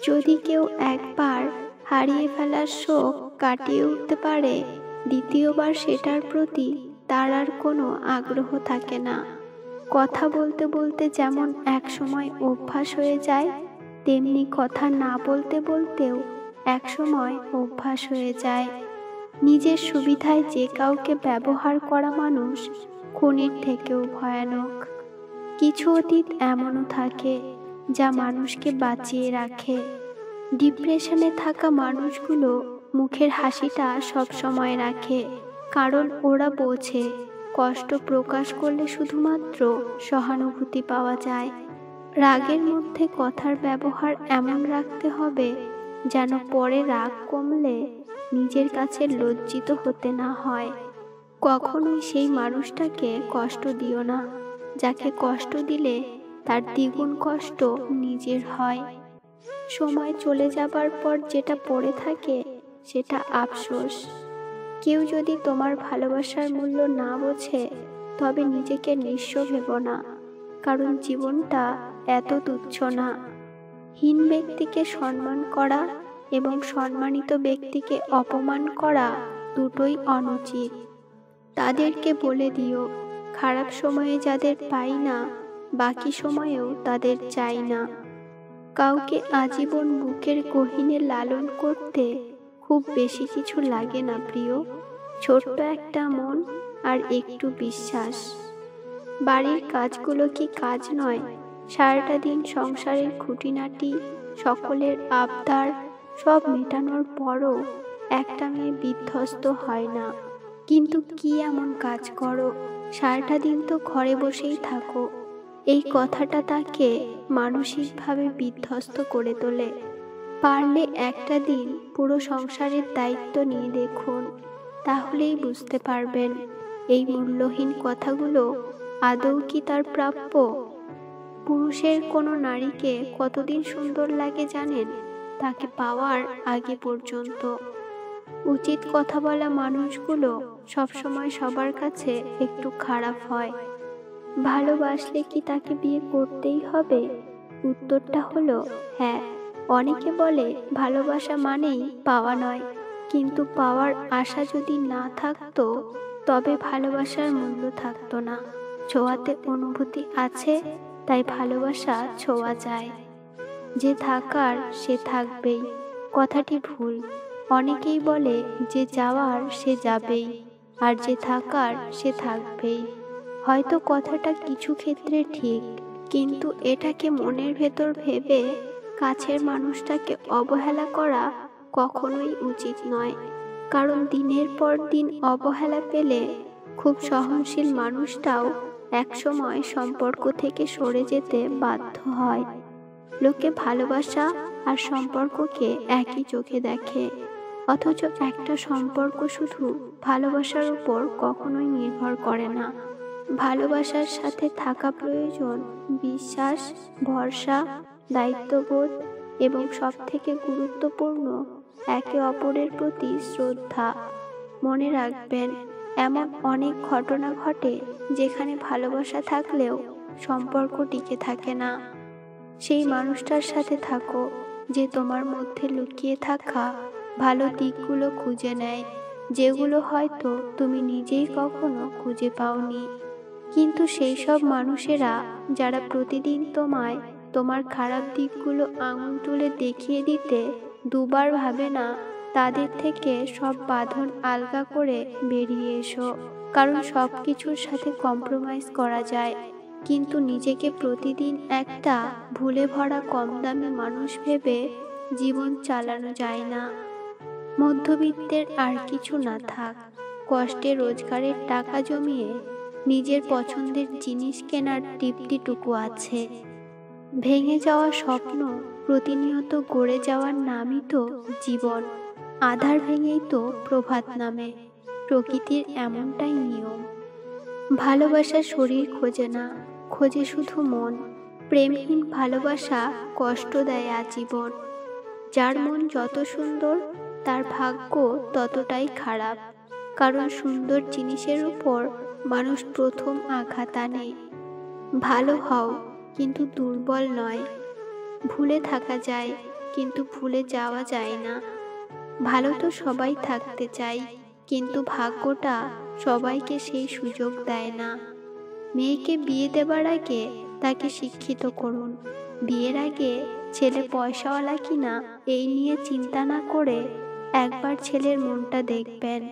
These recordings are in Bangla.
যদি কেউ একবার হারিয়ে ফেলার শোক কাটিয়ে উঠতে পারে, দ্বিতীয়বার সেটার প্রতি তার আর কোনো আগ্রহ থাকে না। কথা বলতে বলতে যেমন একসময় অভ্যাস হয়ে যায়, তেমনি কথা না বলতে বলতেও একসময় অভ্যাস হয়ে যায়। নিজের সুবিধায় যে কাউকে ব্যবহার করা মানুষ খুনির থেকেও ভয়ানক। কিছু অতীত এমনও থাকে যা মানুষকে বাঁচিয়ে রাখে। ডিপ্রেশনে থাকা মানুষগুলো মুখের হাসিটা সবসময় রাখে, কারণ ওরা বোঝে কষ্ট প্রকাশ করলে শুধুমাত্র সহানুভূতি পাওয়া যায়। রাগের মধ্যে কথার ব্যবহার এমন রাখতে হবে যেন পরে রাগ কমলে নিজের কাছে লজ্জিত হতে না হয়। কখনোই সেই মানুষটাকে কষ্ট দিও না, যাকে কষ্ট দিলে তার দ্বিগুণ কষ্ট নিজের হয়। সময় চলে যাবার পর যেটা পড়ে থাকে সেটা আফসোস। কেউ যদি তোমার ভালোবাসার মূল্য না বোঝে, তবে নিজেকে নিঃস্ব ভেবো না, কারণ জীবনটা এত তুচ্ছ না। হীন ব্যক্তিকে সম্মান করা এবং সম্মানিত ব্যক্তিকে অপমান করা দুটোই অনুচিত। তাদেরকে বলে দিও, খারাপ সময়ে যাদের পাই না, বাকি সময়েও তাদের চাই না। কাউকে আজীবন বুকের গহীনে লালন করতে খুব বেশি কিছু লাগে না প্রিয়, ছোট্ট একটা মন আর একটু বিশ্বাস। বাড়ির কাজগুলো কি কাজ নয়? সারাটা দিন সংসারের খুঁটিনাটি, সকলের আবদার সব মেটানোর পরও একটা মেয়ে বিধ্বস্ত হয় না। কিন্তু কি এমন কাজ করো, সারাটা দিন তো ঘরে বসেই থাকো? এই কথাটা তাকে মানসিকভাবে বিধ্বস্ত করে তোলে। পারলে একটা দিন পুরো সংসারের দায়িত্ব নিয়ে দেখুন, তাহলেই বুঝতে পারবেন এই মূল্যহীন কথাগুলো আদৌ কি তার প্রাপ্য। পুরুষের কোনো নারীকে কতদিন সুন্দর লাগে জানেন? তাকে পাওয়ার আগে পর্যন্ত। উচিত কথা বলা মানুষগুলো সবসময় সবার কাছে একটু খারাপ হয়। ভালোবাসলে কি তাকে বিয়ে করতেই হবে? উত্তরটা হলো হ্যাঁ। অনেকে বলে ভালোবাসা মানেই পাওয়া নয়, কিন্তু পাওয়ার আশা যদি না থাকতো তবে ভালোবাসার মূল্য থাকতো না। ছোঁয়াতে অনুভূতি আছে, তাই ভালোবাসা ছোঁয়া যায়। যে থাকার সে থাকবেই, কথাটি ভুল। অনেকেই বলে যে যাওয়ার সে যাবেই, আর যে থাকার সে থাকবেই। হয়তো কথাটা কিছু ক্ষেত্রে ঠিক, কিন্তু এটাকে মনের ভেতর ভেবে কাছের মানুষটাকে অবহেলা করা কখনোই উচিত নয়। কারণ দিনের পর দিন অবহেলা পেলে খুব সহনশীল মানুষটাও একসময় সম্পর্ক থেকে সরে যেতে বাধ্য হয়। লোকে ভালোবাসা আর সম্পর্ককে একই চোখে দেখে, অথচ একটা সম্পর্ক শুধু ভালোবাসার উপর কখনোই নির্ভর করে না। ভালোবাসার সাথে থাকা প্রয়োজন বিশ্বাস, ভরসা, দায়িত্ববোধ এবং সবথেকে গুরুত্বপূর্ণ একে অপরের প্রতি শ্রদ্ধা। মনে রাখবেন, এমন অনেক ঘটনা ঘটে যেখানে ভালোবাসা থাকলেও সম্পর্ক টিকে থাকে না। সেই মানুষটার সাথে থাকো যে তোমার মধ্যে লুকিয়ে থাকা ভালো দিকগুলো খুঁজে নেয়, যেগুলো হয়তো তুমি নিজেই কখনো খুঁজে পাওনি। কিন্তু সেই সব মানুষেরা যারা প্রতিদিন তোমায় তোমার খারাপ দিকগুলো আঙুল তুলে দেখিয়ে দিতে দুবার ভাবে না, তাদের থেকে সব বাঁধন আলগা করে বেরিয়ে এসো। কারণ সব কিছুর সাথে কম্প্রোমাইজ করা যায়, কিন্তু নিজেকে প্রতিদিন একটা ভুলে ভরা কম দামি মানুষ ভেবে জীবন চালানো যায় না। মধ্যবিত্তের আর কিছু না থাক, কষ্টে রোজগারের টাকা জমিয়ে নিজের পছন্দের জিনিস কেনার তৃপ্তিটুকু আছে। ভেঙে যাওয়া স্বপ্ন প্রতিনিয়ত গড়ে যাওয়ার নামই তো জীবন। আধার ভেঙেই তো প্রভাত নামে, প্রকৃতির এমনটাই নিয়ম। ভালোবাসা শরীর খোঁজে না, খোঁজে শুধু মন। প্রেমহীন ভালোবাসা কষ্ট দেয় আজীবন। যার মন যত সুন্দর তার ভাগ্য ততটাই খারাপ, কারণ সুন্দর জিনিসের উপর মানুষ প্রথম আঘাত আনে। ভালো হও, কিন্তু দুর্বল নয়। ভুলে থাকা যায়, কিন্তু ভুলে যাওয়া যায় না। ভালো তো সবাই থাকতে চায়, কিন্তু ভাগ্যটা সবাইকে সেই সুযোগ দেয় না। মেয়েকে বিয়ে দেবার আগে তাকে শিক্ষিত করুন। বিয়ের আগে ছেলে পয়সাওয়ালা কিনা এই নিয়ে চিন্তা না করে একবার ছেলের মনটা দেখবেন,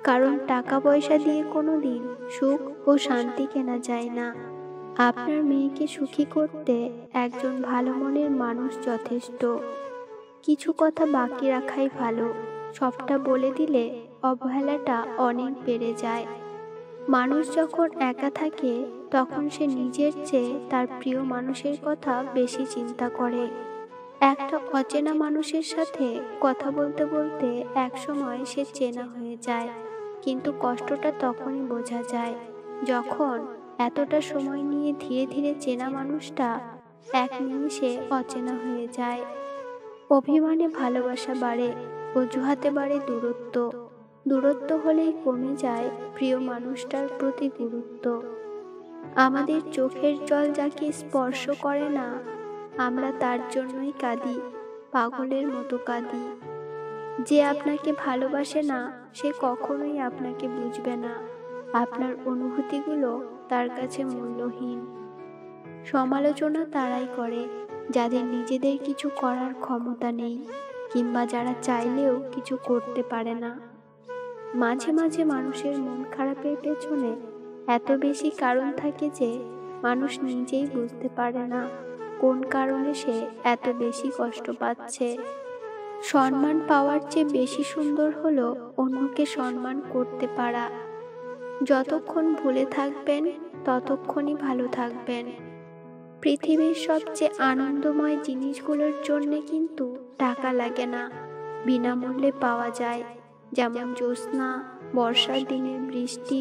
কারণ টাকা পয়সা দিয়ে কোনোদিন সুখ ও শান্তি কেনা যায় না। আপনার মেয়েকে সুখী করতে একজন ভালো মনের মানুষ যথেষ্ট। কিছু কথা বাকি রাখাই ভালো, সবটা বলে দিলে অবহেলাটা অনেক বেড়ে যায়। মানুষ যখন একা থাকে তখন সে নিজের চেয়ে তার প্রিয় মানুষের কথা বেশি চিন্তা করে। একটা অচেনা মানুষের সাথে কথা বলতে বলতে একসময় সে চেনা হয়ে যায়, কিন্তু কষ্টটা তখনই বোঝা যায় যখন এতটা সময় নিয়ে ধীরে ধীরে চেনা মানুষটা এক নিমিষে অচেনা হয়ে যায়। অভিমানে ভালোবাসা বাড়ে, অজুহাতে বাড়ে দূরত্ব। দূরত্ব হলেই কমে যায় প্রিয় মানুষটার প্রতি গুরুত্ব। আমাদের চোখের জল যাকে স্পর্শ করে না, আমরা তার জন্যই কাঁদি, পাগলের মতো কাঁদি। যে আপনাকে ভালোবাসে না সে কখনোই আপনাকে বুঝবে না। আপনার অনুভূতিগুলো তার কাছে মূল্যহীন। সমালোচনা তারাই করে যাদের নিজেদের কিছু করার ক্ষমতা নেই, কিংবা যারা চাইলেও কিছু করতে পারে না। মাঝে মাঝে মানুষের মন খারাপের পেছনে এত বেশি কারণ থাকে যে মানুষ নিজেই বুঝতে পারে না কোন কারণে সে এত বেশি কষ্ট পাচ্ছে। সম্মান পাওয়ার চেয়ে বেশি সুন্দর হলো অন্যকে সম্মান করতে পারা। যতক্ষণ ভুলে থাকবেন ততক্ষণই ভালো থাকবেন। পৃথিবীর সবচেয়ে আনন্দময় জিনিসগুলোর জন্য কিন্তু টাকা লাগে না, বিনামূল্যে পাওয়া যায়। যেমন জ্যোৎস্না, বর্ষার দিনের বৃষ্টি,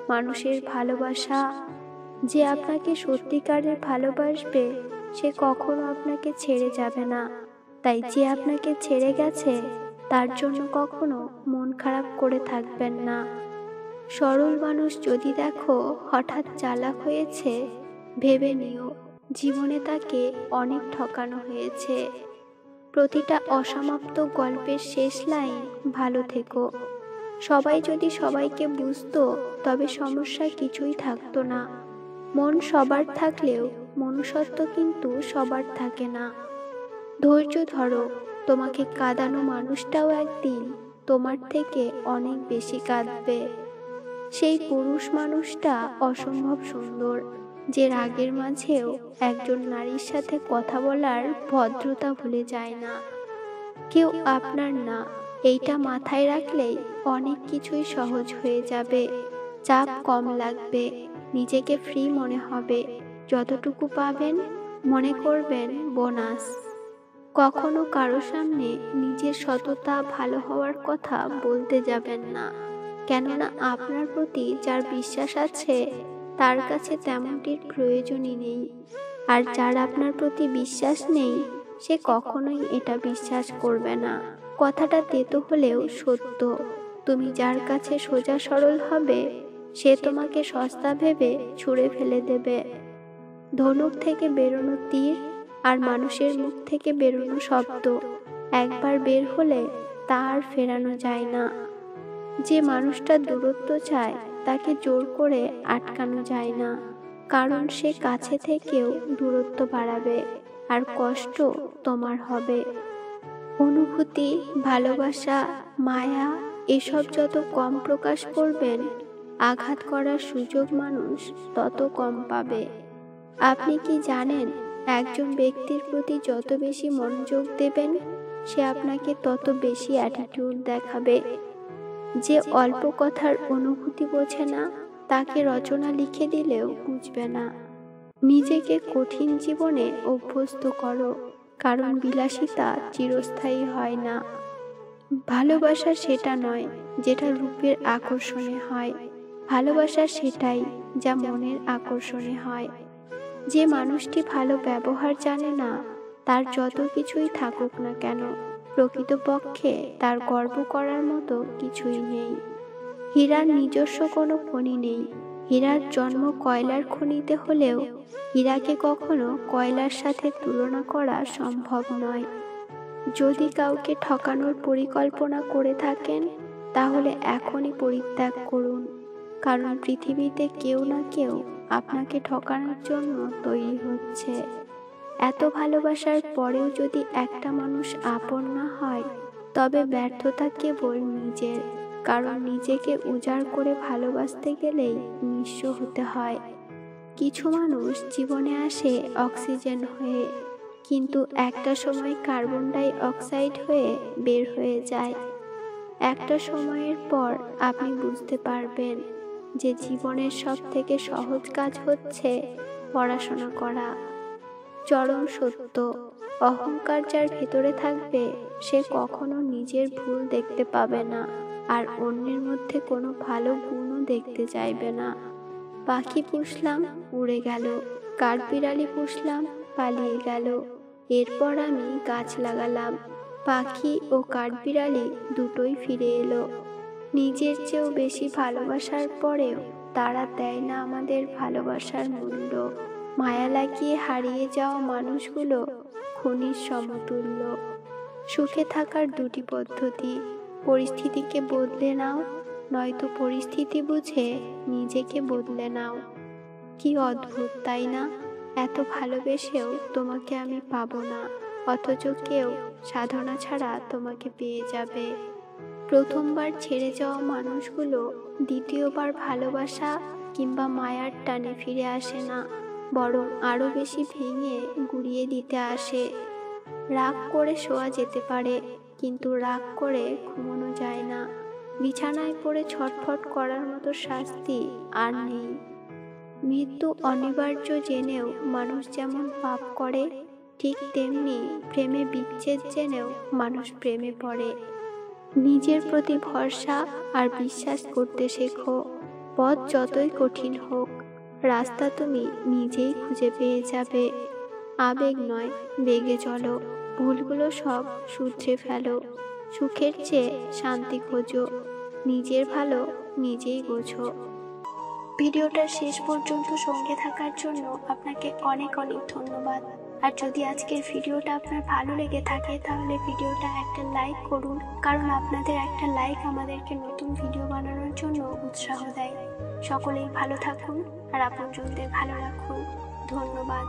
মানুষের ভালোবাসা। যে আপনাকে সত্যিকারের ভালোবাসবে সে কখনো আপনাকে ছেড়ে যাবে না। তাই যে আপনাকে ছেড়ে গেছে তার জন্য কখনো মন খারাপ করে থাকবেন না। সরল মানুষ যদি দেখো হঠাৎ চালাক হয়েছে, ভেবে নিও জীবনে তাকে অনেক ঠকানো হয়েছে। প্রতিটা অসমাপ্ত গল্পের শেষ লাইন ভালো থেকো। সবাই যদি সবাইকে বুঝতো তবে সমস্যা কিছুই থাকতো না। মন সবার থাকলেও মনুষ্যত্ব কিন্তু সবার থাকে না। ধৈর্য ধরো, তোমাকে কাঁদানো মানুষটাও একদিন তোমার থেকে অনেক বেশি কাঁদবে। সেই পুরুষ মানুষটা অসম্ভব সুন্দর, যে রাগের মাঝেও একজন নারীর সাথে কথা বলার ভদ্রতা ভুলে যায় না। কেউ আপনার না, এইটা মাথায় রাখলেই অনেক কিছুই সহজ হয়ে যাবে। চাপ কম লাগবে, নিজেকে ফ্রি মনে হবে। যতটুকু পাবেন মনে করবেন বোনাস। কখনো কারো সামনে নিজের সততা ভালো হওয়ার কথা বলতে যাবেন না, কেননা আপনার প্রতি যার বিশ্বাস আছে তার কাছে তেমনটির প্রয়োজনই নেই। আর যার আপনার প্রতি বিশ্বাস নেই সে কখনোই এটা বিশ্বাস করবে না। কথাটা তেতো হলেও সত্য। তুমি যার কাছে সোজা সরল হবে সে তোমাকে সস্তা ভেবে ছুঁড়ে ফেলে দেবে। ধনুক থেকে বেরোনো তীর আর মানুষের মুখ থেকে বেরোনো শব্দ একবার বের হলে তা আর ফেরানো যায় না। যে মানুষটা দূরত্ব চায় তাকে জোর করে আটকানো যায় না, কারণ সে কাছে থেকেও দূরত্ব বাড়াবে আর কষ্ট তোমার হবে। অনুভূতি, ভালোবাসা, মায়া এসব যত কম প্রকাশ করবেন, আঘাত করার সুযোগ মানুষ তত কম পাবে। আপনি কি জানেন, একজন ব্যক্তির প্রতি যত বেশি মনোযোগ দেবেন সে আপনাকে তত বেশি অ্যাটিটিউড দেখাবে। যে অল্প কথার অনুভূতি বোঝে না তাকে রচনা লিখে দিলেও বুঝবে না। নিজেকে কঠিন জীবনে অভ্যস্ত করো, কারণ বিলাসিতা চিরস্থায়ী হয় না। ভালোবাসা সেটা নয় যেটা রূপের আকর্ষণে হয়, ভালোবাসা সেটাই যা মনের আকর্ষণে হয়। যে মানুষটি ভালো ব্যবহার জানে না তার যত কিছুই থাকুক না কেন প্রকৃতপক্ষে তার গর্ব করার মতো কিছুই নেই। হীরার নিজস্ব কোনো খনি নেই। হীরার জন্ম কয়লার খনিতে হলেও হীরাকে কখনো কয়লার সাথে তুলনা করা সম্ভব নয়। যদি কাউকে ঠকানোর পরিকল্পনা করে থাকেন, তাহলে এখনই পরিত্যাগ করুন, কারণ পৃথিবীতে কেউ না কেউ আপনাকে ঠকানোর জন্য তৈরি হচ্ছে। এত ভালোবাসার পরেও যদি একটা মানুষ আপন না হয়, তবে ব্যর্থতা কেবল নিজের, কারণ নিজেকে উজাড় করে ভালোবাসতে গেলেই নিঃস্ব হতে হয়। কিছু মানুষ জীবনে আসে অক্সিজেন হয়ে, কিন্তু একটা সময় কার্বন ডাই অক্সাইড হয়ে বের হয়ে যায়। একটা সময়ের পর আপনি বুঝতে পারবেন যে জীবনের সব থেকে সহজ কাজ হচ্ছে পড়াশোনা করা। চরম সত্য, অহংকার যার ভেতরে থাকবে সে কখনো নিজের ভুল দেখতে পাবে না, আর অন্যের মধ্যে কোনো ভালো গুণও দেখতে চাইবে না। পাখি পুষলাম, উড়ে গেল, কাঠবিড়ালি পুষলাম, পালিয়ে গেল। এরপর আমি গাছ লাগালাম, পাখি ও কাঠবিড়ালি দুটোই ফিরে এলো। নিজের চেয়েও বেশি ভালোবাসার পরেও তারা দেয় না আমাদের ভালোবাসার মূল্য। মায়া লাগিয়ে হারিয়ে যাওয়া মানুষগুলো খনির সমতুল্য। সুখে থাকার দুটি পদ্ধতি: পরিস্থিতিকে বদলে নাও, নয়তো পরিস্থিতি বুঝে নিজেকে বদলে নাও। কি অদ্ভুত, তাই না? এত ভালোবেসেও তোমাকে আমি পাবো না, অথচ কেউ সাধনা ছাড়া তোমাকে পেয়ে যাবে। প্রথমবার ছেড়ে যাওয়া মানুষগুলো দ্বিতীয়বার ভালোবাসা কিংবা মায়ার টানে ফিরে আসে না, বরং আরো বেশি ভেঙে গুঁড়িয়ে দিতে আসে। রাগ করে শোয়া যেতে পারে, কিন্তু রাগ করে ঘুমানো যায় না। বিছানায় পড়ে ছটফট করার মতো শাস্তি আর নেই। মৃত্যু অনিবার্য জেনেও মানুষ যেমন পাপ করে, ঠিক তেমনি প্রেমে বিচ্ছেদ জেনেও মানুষ প্রেমে পড়ে। নিজের প্রতি ভরসা আর বিশ্বাস করতে শেখো। পথ যতই কঠিন হোক, রাস্তা তুমি নিজেই খুঁজে পেয়ে যাবে। আবেগ নয়, বেগে চলো। ভুলগুলো সব শুধরে ফেলো। সুখের চেয়ে শান্তি খোঁজো। নিজের ভালো নিজেই বোঝো। ভিডিওটা শেষ পর্যন্ত সঙ্গে থাকার জন্য আপনাকে অনেক অনেক ধন্যবাদ। আর যদি আজকের ভিডিওটা আপনার ভালো লেগে থাকে, তাহলে ভিডিওটা একটা লাইক করুন, কারণ আপনাদের একটা লাইক আমাদেরকে নতুন ভিডিও বানানোর জন্য উৎসাহ দেয়। সকলেই ভালো থাকুন আর আপনজনদের ভালো রাখুন। ধন্যবাদ।